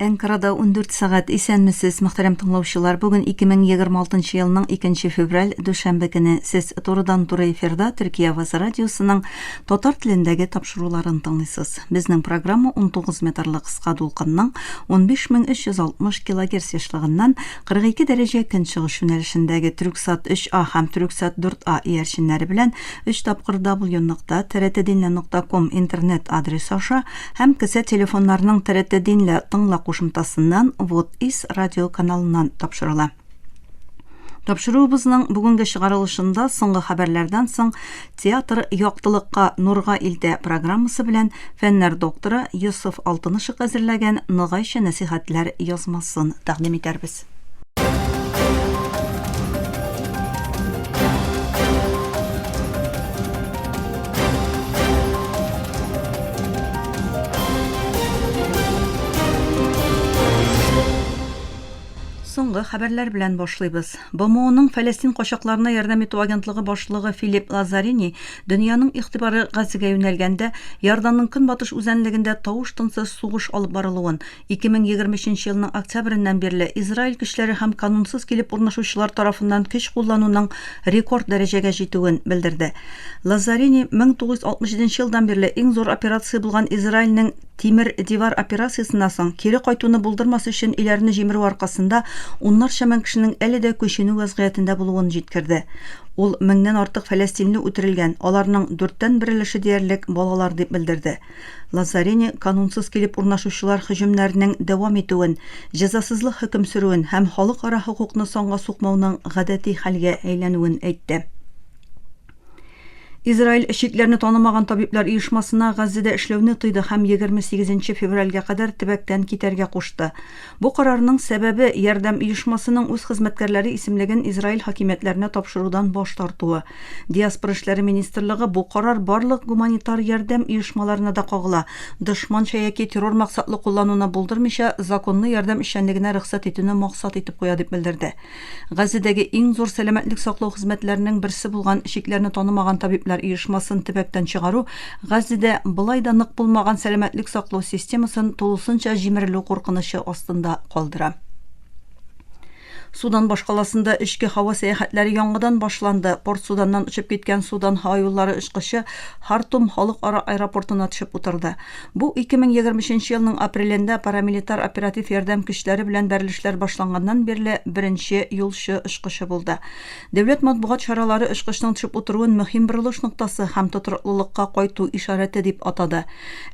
Анкарада 14 сағат исәнмесез, мөхтәрәм тыңлаучылар. Бүген 2026 елның 2 февраль дүшәмбе көне сез турыдан-туры эфирда Төркия Аваз радиосының татар телендәге тапшыруларын тыңлыйсыз. Безнең программа 19 метрлы кыска дулкынның 15360 кГц яшьлегеннән 42 дәрәҗә көнчыгыш юнәлешендәге Түрксат 3А һәм Түрксат 4А иярченнәре белән 3 тапкыр w.trtdinle.com интернет адресы аша һәм кесә телефоннарының TRT Dinle тыңла кушымтасыннан Вот-Ис радио каналыннан тапшырыла. Тапшыруыбызның бүгенге чыгарылышында соңгы хәбәрләрдән соң театр яктылыкка нурга илтә программасы белән фәннәр докторы Йосыф Алтынышев әзерләгән ныгайча нәсихәтләр язмасын тәкъдим итәрбез. Соңгы хәбәрләр белән башлыйбыз. БМОның Фәлестин качакларына ярдәм итү агентлыгы башлыгы Филипп Лазарини дөньяның игътибары Газига юнәлгәндә ярданның көнбатыш үзәнлегендә тавыш-тынсыз сугыш алып барылуын 2023 елның октябреннән бирле Израиль көчләре һәм канунсыз килеп урнашучылар тарафыннан көч куллануның рекорд дәрәҗәгә җитүен белдерде. Лазарини 1967 елдан бирле иң зур операция булган Израильнең Тимер дивар операциясыннан соң кире кайтуны булдырмас өчен иләрне җимерү аркасында уннарча мең кешенең әле дә көченү вазгыятендә булуын җиткерде. Ул 1000дән артык фәлестинле үтерелгән, аларның 4тән берелеше диярлек балалар дип белдерде. Лазарини канунсыз килеп урнашучылар һөҗүмнәренең дәвам итүен, җәзасызлык хөкем сөрүен һәм халыкара хукукны соңга сукмауның гадәти хәлгә әйләнүен әйтте. Израиль чикләрне танымаган табиблар оешмасына Газзада эшләүне тыйды һәм 28 февральгә кадәр төбәктән китәргә кушты. Бу карарның сәбәбе ярдәм оешмасының үз хезмәткәрләре исемлеген Израиль хакимиятләренә тапшырудан баш тартуы. Диаспора эшләре министрлыгы бу карар барлык гуманитар ярдәм оешмаларына да кагыла. Дошманча яки террор максатлы куллануны булдырмыйча законлы ярдәм эшчәнлегенә рөхсәт итүне максат итеп куя дип белдерде. Газзадагы иң зур сәламәтлек саклау хезмәтләренең берсе булган чикләрне танымаган табиблар оешмасын төбәктән чыгару Газзада былай да нык булмаган сәламәтлек саклау системасын тулысынча җимерелү куркынычы астында калдыра. Судан башкаласында эчке һава сәяхәтләре яңадан башланды. Порт Суданнан учып киткән Судан һава юллары очкычы Хартум халыкара аэропортына төшеп утырды. Бу 2023 елның апрелендә парамилитар оператив ярдәм көчләре белән бәрелешләр башланганнан бирле беренче юлчы очкычы булды. Дәүләт матбугат чаралары очкычның төшеп утыруын мөһим борылыш ноктасы һәм тотрыклылыкка кайту ишарәте дип атады.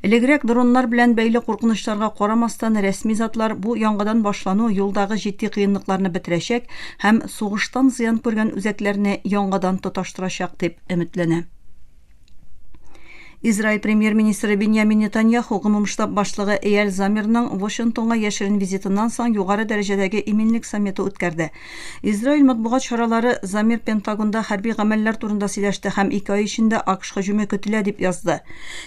Элегрәк дроннар белән бәйле куркынычларга карамастан рәсми затлар бу яңадан башлану юлдагы җитди кыенлыкларны һәм сугыштан зыян күргән үзәкләрне яңадан тоташтырачак дип өметләнә. Израиль премьер-министры Беньямин Нетаньяху гомумштаб башлыгы Эйәл Замирның Вашингтонга яшерен визитыннан соң югары дәрәҗәдәге иминлек саммиты үткәрде. Израиль матбугат чаралары Замир Пентагонда хәрби гамәлләр турында сөйләште һәм 2 ай эчендә АКШ һөҗүме көтелә дип язды.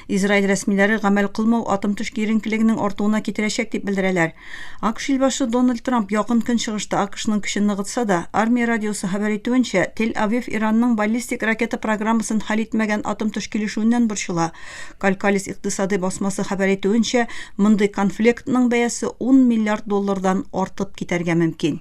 Израиль рәсмиләре гамәл кылмау атом төш киеренкелегенең артуына китерәчәк дип белдерәләр. АКШ илбашы Дональд Трамп якын көнчыгышта АКШның көчен ныгытса да, армия радиосы хәбәр итүенчә, Тель-Авив Иранның баллистик ракета программасын хәл итмәгән атом төш килешүеннән борчыла. Калькалис икътисади басмасы хәбәр итүенчә, мондый конфликтның бәясе 10 миллиард доллардан артып китәргә мөмкин.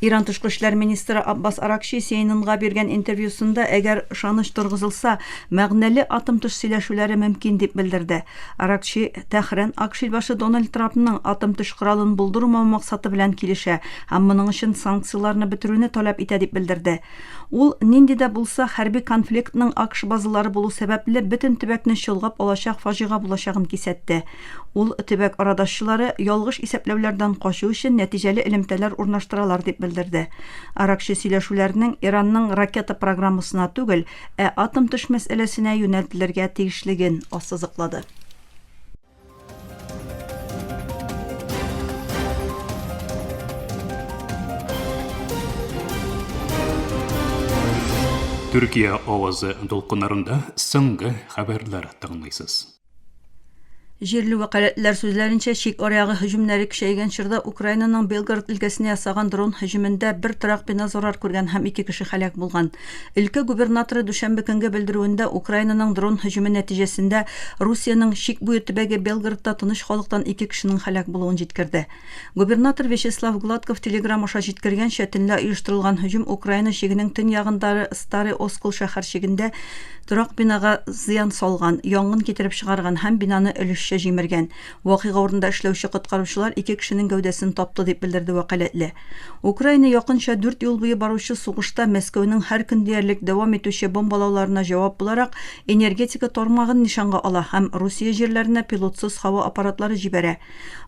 Иран тышкы эшләр министры Аббас Аракчи CNN-га биргән интервьюсында әгәр ышаныч торгызылса, мәгънәле атом төш сөйләшүләре мөмкин дип белдерде. Аракчи тәхрән АКШ башы Дональд Трампның атом төш коралын булдырмау максаты белән килешә һәм моның өчен санкцияларны бетерүне таләп итә дип белдерде. Ул нинди дә булса хәрби конфликтның АКШ базалары булу сәбәпле бөтен төбәкне чолгап алачак фаҗига булачагын кисәтте. Ул төбәк арадашчылары ялгыш исәпләүләрдән качу өчен нәтиҗәле элемтәләр урнаштыралар дип белдерде. Аракчи сөйләшүләрнең Иранның ракета программасына түгел, атом төш мәсьәләсенә юнәлтелергә тиешлеген ассызыклады. Төркия авазы дулкыннарында соңгы хәбәрләр тыңлыйсыз. Җирле вәкаләтләр сүзләренчә, чик арягы һөҗүмнәре көчәйгән чорда Украинаның Белгород өлкәсенә ясаган дрон һөҗүмендә бер торак бина зарар күргән һәм 2 кеше һәлак булган. Өлкә губернаторы дүшәмбе көнгә белдерүендә, Украинаның дрон һөҗүме нәтиҗәсендә Русияның чик буе төбәге Белгородта тыныч халыктан 2 кешенең һәлак булуын җиткерде. Губернатор Вячеслав Гладков телеграм аша җиткергәнчә, төнлә оештырылган һөҗүм Украина чигенең төньягындагы Старый Оскол шәһәр чигендә торак бинага зыян салган, янгын китереп чыгарган һәм бинаны өлешчә җимергән. Вакыйга урынында эшләүче коткаручылар 2 кешенең гәүдәсен тапты дип белдерде вәкаләтле. Украина якынча 4 ел буе баручы сугышта Мәскәүнең һәр көн диярлек дәвам итүче бомбалауларына җавап буларак энергетика тармагын нишанга ала һәм Русия җирләренә пилотсыз һава аппаратлары җибәрә.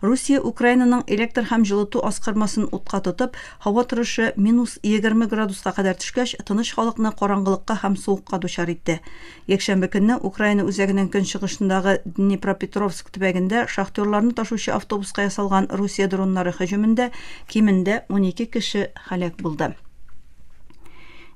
Русия Украинаның электр һәм җылыту аскармасын утка тотып, һава торышы -20 градуска кадәр төшкәч, тыныч халыкны караңгылыкка һәм суыкка дучар итте. Якшәмбе көнне Украина үзәгенең көнчыгышындагы Днепропетровск төбәгендә шахтерларны ташучы автобуска ясалган Русия дроннары һөҗүмендә кимендә 12 кеше һәлак булды.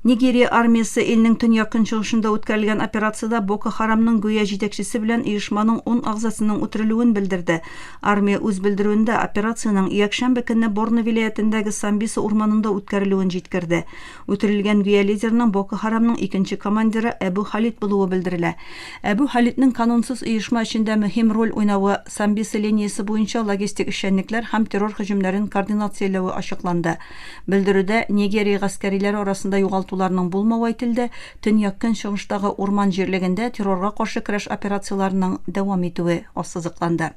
Нигерия армиясы илнең төньяк көнчыгышында үткәрелгән операциядә Боко Харамның гүя җитәкчесе белән оешманың 10 агъзасының үтерелүен белдерде. Армия үз белдерүендә операциянең якшәмбе көнне Борно вилаятендәге Самбиса урманында үткәрелүен җиткерде. Үтерелгән гүя лидерның Боко Харамның икенче командиры Әбу Халид булуы белдерелә. Әбу Халидның канунсыз оешма эчендә мөһим роль уйнавы, Самбиса линиясе буенча логистик эшчәнлекләр һәм террор һөҗүмнәрен координацияләве ачыкланды. Белдерүдә Нигерия гаскәриләре арасында югалтуларның булмавы әйтелде, төньяк көнчыгыштагы урман җирлегендә террорга каршы көрәш операцияларының дәвам итүе ассызыкланды.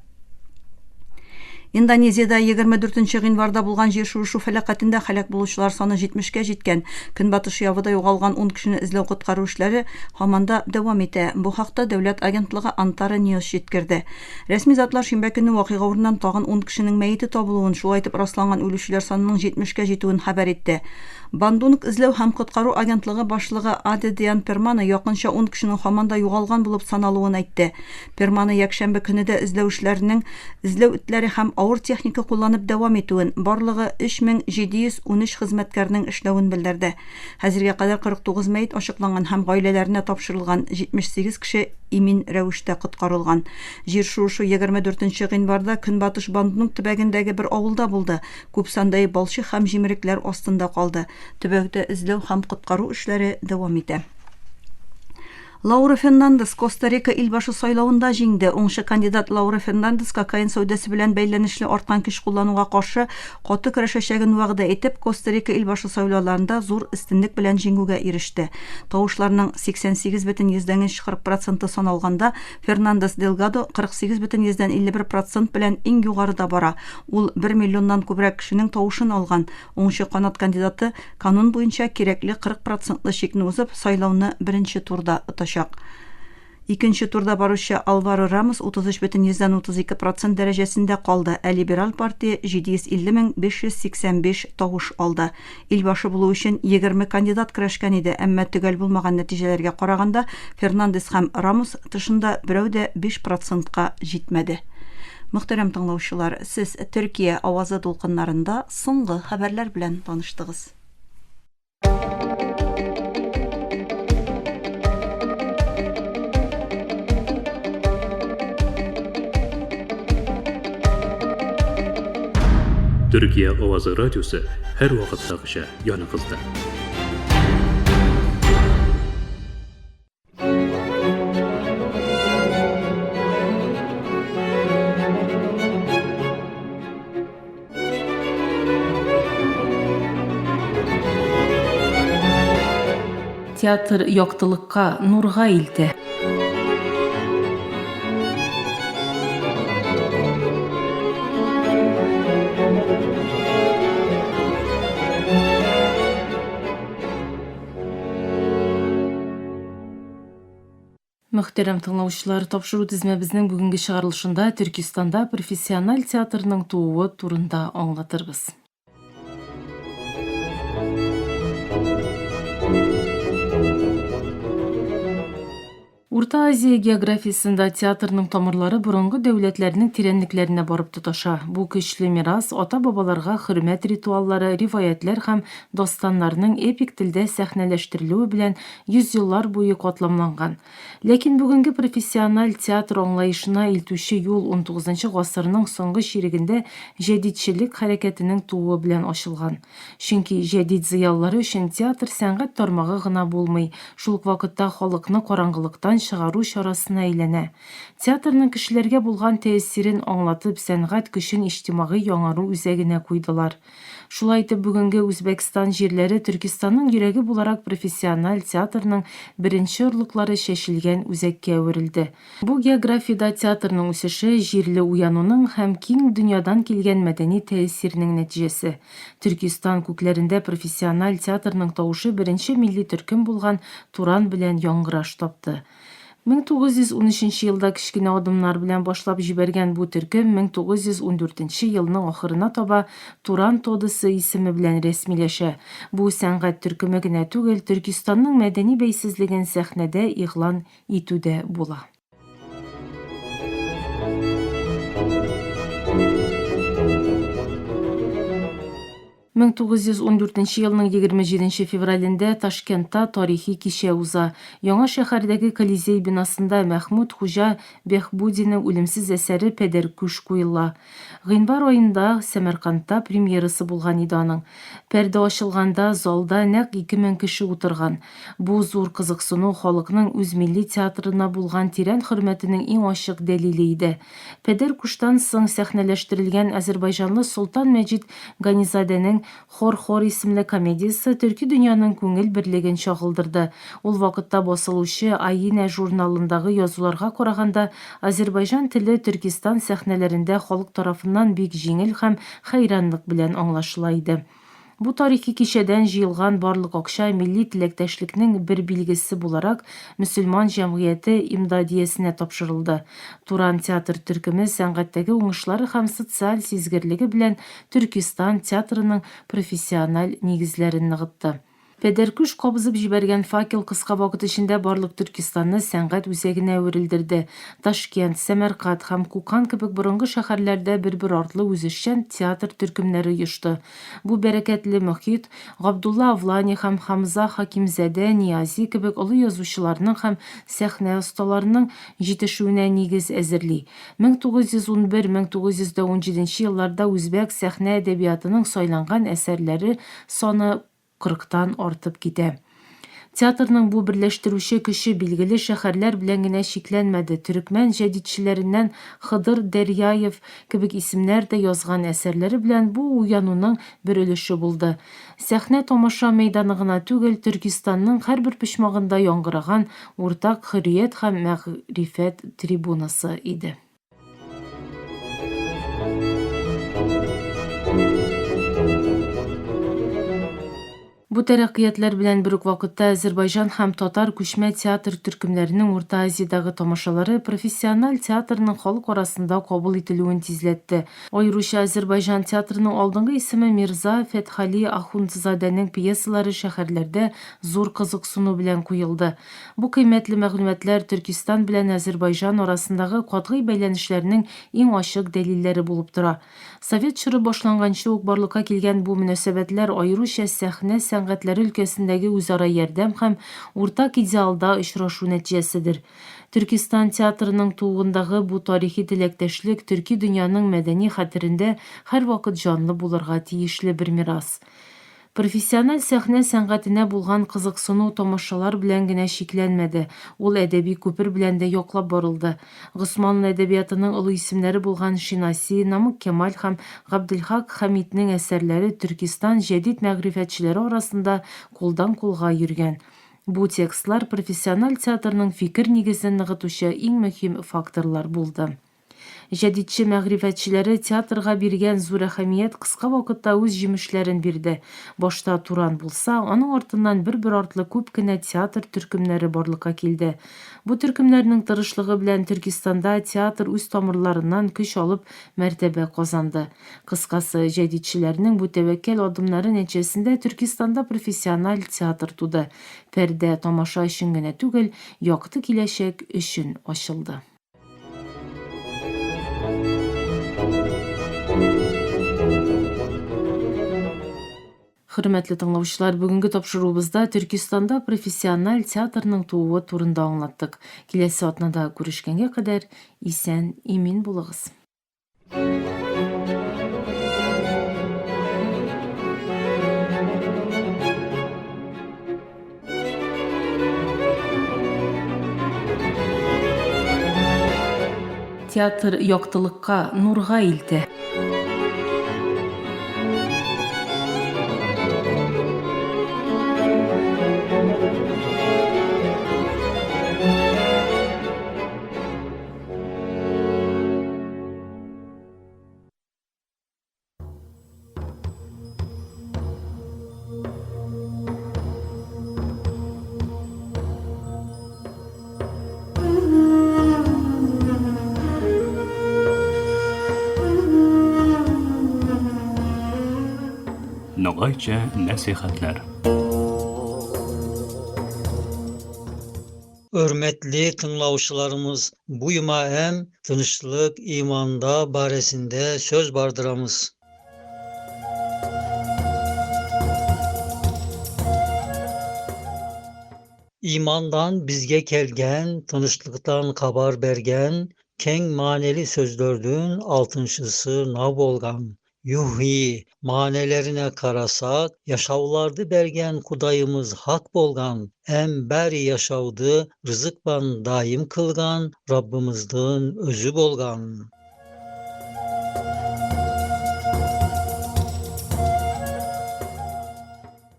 Индонезиядә 24 гыйнварда булган җир шуышу фәлакәтендә һәлак булучылар саны 70-кә җиткән. Көнбатыш Явада югалган 10 кешене эзләү коткару эшләре һаман да дәвам итә. Бу хакта дәүләт агентлыгы Антара News җиткерде. Рәсми затлар шимбә көнне вакыйга урыннан тагын 10 кешенең мәете табылуын, шулай итеп расланган үлүчеләр санының 70-кә җитүен хәбәр итте. Бандунг эзләү һәм коткару агентлыгы башлыгы Адедиан Перманы якынча 10 кешенең һаман да югалган булып саналуын әйтте. Перманы якшәмбе көнне дә эзләүчеләрнең эзләү этләре һәм авыр техника кулланып дәвам итүен, барлыгы 3713 хезмәткәрнең эшләвен белдерде. Хәзергә кадәр 49 мәйет ачыкланган һәм гаиләләренә тапшырылган, 78 кеше имин рәвештә коткарылган. Җир шуышу 24 гыйнварда Көнбатыш Бандунг төбәгендәге бер авылда булды. Күп сандай балчык һәм җимерекләр астында калды. Төбәктә эзләү һәм коткару эшләре дәвам итә. Лаура Фернандес Коста-Рика илбашы сайлауында җиңде. Уңшы кандидат Лаура Фернандес кокаин сәүдәсе белән бәйләнешле арткан көч куллануга каршы каты көрәшәчәген вәгъдә итеп, Коста-Рика илбашы сайлауларында зур өстенлек белән җиңүгә иреште. Тавышларның 88,40% саналганда, Фернандес Делгадо 48,51% белән иң югарыда бара. Ул 1 миллионнан күбрәк кешенең тавышын алган. Уңшы канат кандидаты канун буенча кирәкле 40% чикне узып, сайлауны беренче турда отачак. Икенче турда баручы Алваро Рамос 33,32% дәрәҗәсендә калды. Либераль партия 750,585 тавыш алды. Илбашы булу өчен 20 кандидат көрәшкән иде, әмма төгәл булмаган нәтиҗәләргә караганда Фернандес һәм Рамос тышында берәү дә 5%ка җитмәде. Мөхтәрәм тыңлаучылар, сез Төркия авазы дулкыннарында соңгы хәбәрләр белән таныштыгыз. Türkiye Ovazı Radyosu her vaqtdagıcha yanınızda. Театр яктылыкка, нурга илтә. Мөхтәрәм тыңлаучылар, тапшыру тизмәбезнең бүгенге чыгарылышында Төркистанда профессиональ театрның тууы турында аңлатырбыз. Урта Азия географиясында театрның тамырлары борынгы дәүләтләрнең тирәнлекләренә барып тоташа. Бу көчле мирас ата-бабаларга хөрмәт ритуаллары, риваятләр һәм дастаннарның эпик телдә сәхнәләштерелүе белән 100 еллар буе катламланган. Ләкин бүгенге профессиональ театр аңлаешына илтүче юл 19 гасырның соңгы чирегендә җәдитчелек хәрәкәтенең тууы белән ачылган. Чөнки җәдит зыялылары өчен театр сәнгать тармагы гына булмый, шул ук вакытта халыкны караңгылыктан чыгару чарасына әйләнә. Театрның кешеләргә булган тәэсирен аңлатып, сәнгать көчен иҗтимагый яңару үзәгенә куйдылар. Шулай итеп, бүгенге Үзбәкстан җирләре Төркистанның йөрәге буларак профессиональ театрның беренче орлыклары чәчелгән үзәккә әверелде. Бу географиядә театрның үсеше җирле уянуның һәм киң дөньядан килгән мәдәни тәэсирнең нәтиҗәсе. Төркистан күкләрендә профессиональ театрның тавышы беренче милли төркем булган Туран белән яңгыраш тапты. 1913 елда кечкенә адымнар белән башлап җибәргән бу төркем 1914 елның ахырына таба Туран тодысы исеме белән рәсмиләшә. Бу сәнгать төркеме генә түгел, Төркистанның мәдәни бәйсезлеген сәхнәдә игълан итүдә була. 1914 елның 27 февралендә Ташкентта тарихи кичә уза. Яңа шәһәрдәге Колизей бинасында Мәхмүд Хуҗа Бехбудинның үлемсез әсәре Пәдер күш куела. Гыйнвар аенда Сәмәркандта премьерасы булган иде аның. Пәрдә ачылганда залда нәкъ 2000 кеше утырган. Бу зур кызыксыну халыкның үз милли театрына булган тирән хөрмәтенең иң ачык дәлиле иде. Пәдер күштән соң сәхнәләштерелгән азәрбайҗанлы Солтан Мәҗит Ганизадәнең Хор-Хор исемле комедиясе төрки дөньяның күңел берлеген чагылдырды. Ул вакытта басылучы Аина журналындагы язуларга караганда, Азәрбайҗан теле Төркистан сәхнәләрендә халык тарафыннан бик җиңел һәм хәйранлык белән аңлашыла иде. Бу тарихи кичәдән җыелган барлык акча милли теләктәшлекнең бер билгесе буларак мөселман җәмгыяте имдадиясенә тапшырылды. Туран театр төркеме сәнгатьтәге уңышлары һәм социаль сизгерлеге белән Төркистан театрының профессиональ нигезләрен ныгытты. Пәдер күш кабызып җибәргән факел кыска вакыт эчендә барлык Төркистанны сәнгать үзәгенә әверелдерде. Ташкент, Сәмәрканд һәм Кукан кебек борынгы шәһәрләрдә бер-бер артлы үзешчән театр төркемнәре оешты. Бу бәрәкәтле мөхит Габдулла Авлани һәм Хамза Хакимзадә Ниязи кебек олы язучыларның һәм сәхнә осталарының җитешүенә нигез әзерли. 1911-1917 елларда үзбәк сәхнә әдәбиятының сайланган әсәрләре саны 40-тан артып китә. Театрның бу берләштерүче көче билгеле шәһәрләр белән генә чикләнмәде. Төрекмән җәдитчеләреннән Хыдыр Дәрьяев кебек исемнәр дә язган әсәрләре белән бу уянуның бер өлеше булды. Сәхнә тамаша мәйданы гына түгел, Төркистанның һәрбер почмагында яңгыраган уртак хөррият һәм мәгърифәт трибунасы иде. Бу тәрәккыятләр белән бер үк вакытта Азәрбайҗан һәм татар күчмә театр төркемнәренең Урта Азиядагы тамашалары профессиональ театрның халык арасында кабул ителүен тизләтте. Аеруча Азәрбайҗан театрының алдынгы исеме Мирза Фәтхали Ахундзадәнең пьесалары шәһәрләрдә зур кызыксыну белән куелды. Бу кыйммәтле мәгълүматлар Төркистан белән Азәрбайҗан арасындагы катгый бәйләнешләрнең иң ачык дәлилләре булып тора. Совет чоры башланганчы ук барлыкка килгән бу мөнәсәбәтләр аеруча сәхнә сәнгатьләре өлкәсендәге үзара ярдәм һәм уртак идеалда очрашу нәтиҗәседер. Төркистан театрының тууындагы бу тарихи теләктәшлек төрки дөньяның мәдәни хәтерендә һәрвакыт җанлы булырга тиешле бер мирас. Профессиональ сәхнә сәнгатенә булган кызыксыну тамашалар белән генә чикләнмәде. Ул әдәби күпер белән дә яклап барылды. Госман әдәбиятының олы исемнәре булган Шинаси, Намык Кемаль һәм Габделхак Хәмитнең әсәрләре Төркистан җәдит мәгърифәтчеләре арасында кулдан-кулга йөргән. Бу текстлар профессиональ театрның фикер нигезен ныгытучы иң мөһим факторлар булды. Jadidçi məğrifətçiləri teatrga bergen zor әһәмият kıska vakıtda öz jimüşlerin birdi. Boşta turan bulsa, onun ortından bir artlı көп kine teatr türkümleri borlukka kildi. Bu türkümlerinin tırışlığı bilen Türkistanda teatr üst tomurlarından küş olup mertebe kazandı. Kıskası jadidçilerinin bu tevekkel adımları neçesinde Türkistanda profesyonel teatr tudu. Perde tomaşa üçün gene tügül, yoktı kileşek üçün açıldı. Hürmetli tыңлаучылар, бүгінгі тапшыруыбызда Түркистанда профессиональ театрның тууы турында аңлаттык. Келесі атнада көрішкенге кадәр исән, имин булыгыз. Театр яктылыкка, нурга илтә. Noğayca nasihatler. Hürmetli tınlavuşlarımız, bu yuma hem tınışlık imanda baresinde söz bardıramız. İmandan bizge kelgen, tınışlıktan kabar bergen, keng maneli sözlördün altınşısı nav bolgan. Yuhi, manelerine karasak, yaşavlardı bergen kudayımız hak bolgan, em beri yaşavdı, rızıkban daim kılgan, Rabbimizden özü bolgan.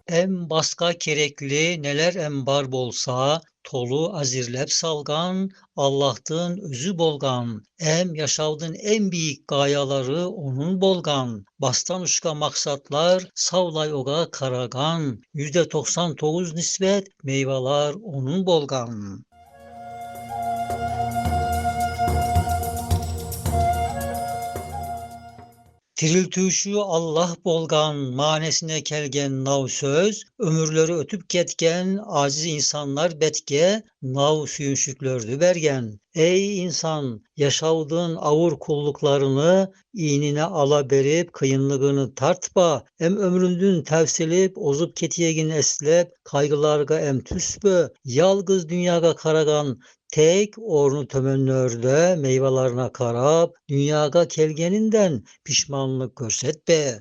Em baska kerekli neler em bar bolsa, tolu azirlep salgan, Allah'tın özü bolgan. Em yaşavdın en büyük gayaları onun bolgan. Bastan uçka maksatlar savlay oga karagan. %99 nisbet meyveler onun bolgan. Tiriltüşü Allah bolgan, manesine kelgen nav söz, ömürleri ötüp ketken aciz insanlar betke, nav suyunşüklördü bergen. Ey insan, yaşavdığın avur kulluklarını iğnine ala berip kıyınlığını tartba, em ömründün tevsilip ozup ketiyegin eslep, kaygılarga em tüsbö, yalgız dünyaga karagan, tek ornu tömönlörde meyvelerine karab, dünyaga kelgeninden pişmanlık görsetbe.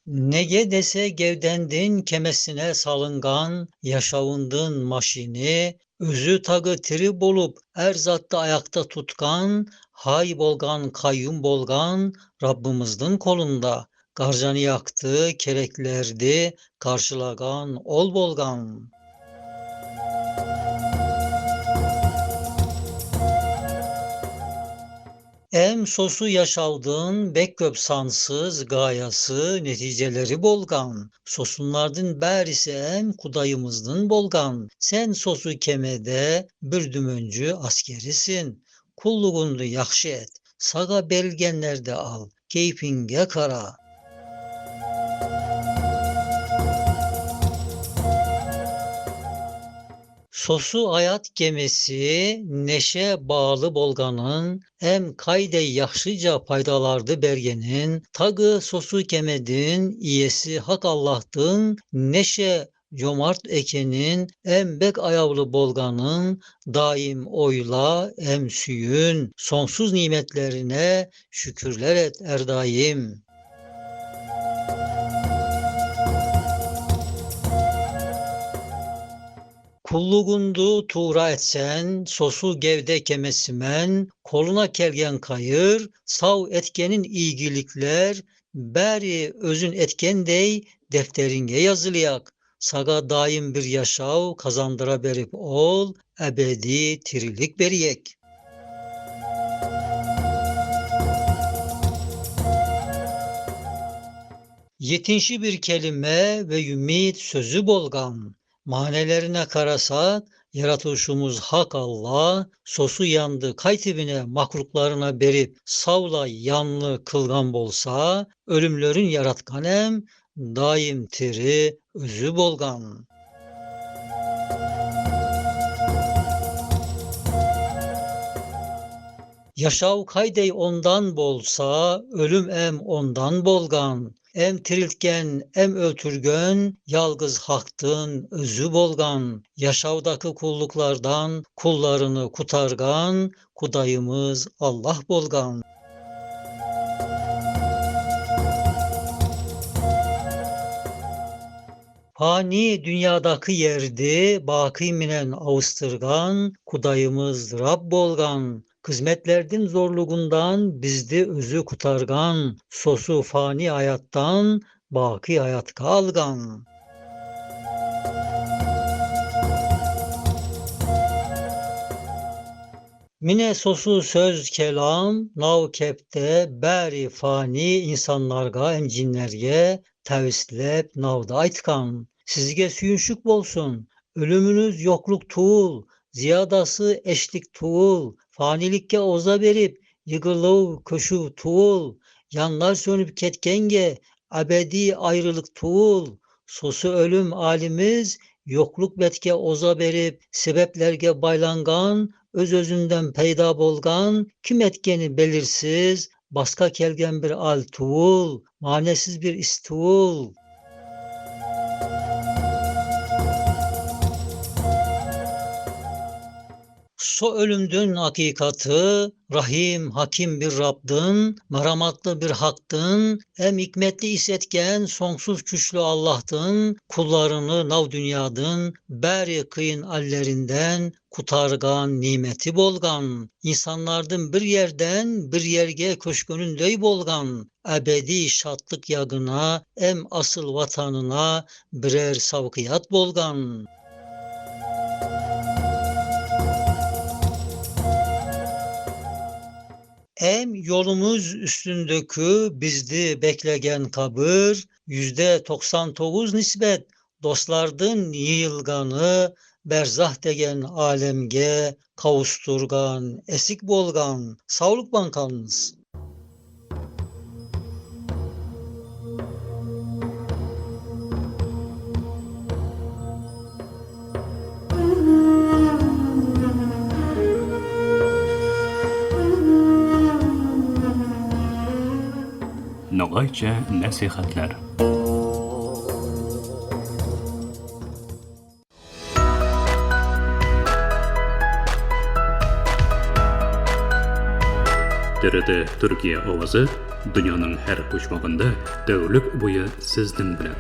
Nege dese gevdendin kemesine salıngan, yaşavındın maşini, özü tagı trip olup erzatta ayakta tutkan, hay bolgan kayyum bolgan, Rabbimizden kolunda. Garcanı yaktı, kereklerdi, karşılagan, ol bolgan. Em sosu yaşavdın, bek köp sansız, gayası, neticeleri bolgan. Sosunlardın berisi em kudayımızdın bolgan. Sen sosu kemede bir dümöncü askerisin. Kulluğundu yakşı et, saga belgenlerde al, keyfinge kara. Sosu hayat gemisi, neşe bağlı bolganın, em kayde yaxşıca paydalardı bergenin, tagı sosu kemedin, iyesi hak Allah'tın, neşe cömart ekenin, em bek ayavlı bolganın, daim oyla, em süyün, sonsuz nimetlerine şükürler et erdaim. Kulluğundu tuğra etsen, sosu gevde kemesimen, koluna kelgen kayır, sav etkenin ilgilikler, beri özün etkendey defterine yazılayak. saga daim bir yaşav kazandıra berip ol, ebedi tirilik beriyek. Yetinci bir kelime ve ümit sözü bolgan. Manelerine karasak, yaratılışımız hak Allah, sosu yandı kaytibine makruklarına berip savla yanlı kılgan bolsa, ölümlerin yaratkanem, daim tiri özü bolgan. Yaşav kaydey ondan bolsa, ölüm em ondan bolgan. Em tiriltgen, em ötürgön, yalgız haktın özü bolgan. Yaşavdaki kulluklardan kullarını kutargan, kudayımız Allah bolgan. Fani dünyadaki yerdi, baki minen avustırgan, kudayımız Rab bolgan. Hizmetlerden zorluğundan bizdi özü kutargan, sosu fani hayattan baki hayatka algan. Mine sosu söz kelam, nav kepte beri fani insanlarga hem cinlerge tevislep navda aytkan. Sizge süyünşük bolsun, ölümünüz yokluk tuğul, ziyadası eşlik tuğul, fanilikke oza berip, yıgılıv köşü tuğul, yanlar sönüp ketkenge, ebedi ayrılık tuğul, sosu ölüm alimiz, yokluk betke oza berip, sebeplerge baylangan, öz özünden peyda bolgan, kim etkeni belirsiz, baska kelgen bir al tuğul, manesiz bir istuğul. So ölümdün hakikatı, rahim, hakim bir Rab'dın, merhamatlı bir Hak'dın, hem hikmetli isetken sonsuz güçlü Allah'tın, kullarını nav dünyadın, beri kıyın allerinden, kutargan nimeti bolgan, insanlardın bir yerden bir yerge köşkünündey bolgan, ebedi şatlık yagına, em asıl vatanına birer savkiyat bolgan. Em yolumuz üstündeki bizdi beklegen kabır, %99 nisbet dostlardın yığılganı, berzah degen alemge kavusturgan, esik bolgan, sağlık bankanız. Nogayça nasihatler. TRT Türkiye Ovazı dünyanın her bucağında tevlük boyu sizden bilen.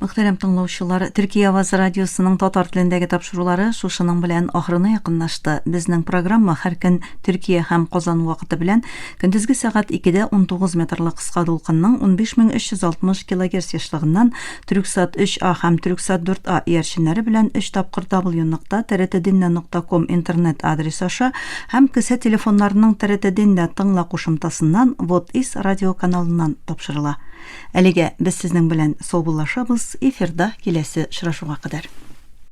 Muhterem tыңлаучылар, Türkiye Avaz Radiosu'nun Tatar tilindagi topshiruvlari şuşunun bilan oxirine yaqinlashdi. Bizning programma har kun Türkiye hem Qozon vaqti bilan gündüzgi saat 2'de 19 metrlik qisqa to'lqinning 15360 kHz yoshlig'idan Turksat 3A ham Turksat 4A erişimleri bilan 3 tapqir w.trtdinne.com internet adresi aşa hem kısa telefonlarının TRT Dinne tingla qo'shimtasidan Votis radio kanalından topshirila. Әлегә без сезнең белән саубуллашабыз, эфирда киләсе очрашуга кадәр.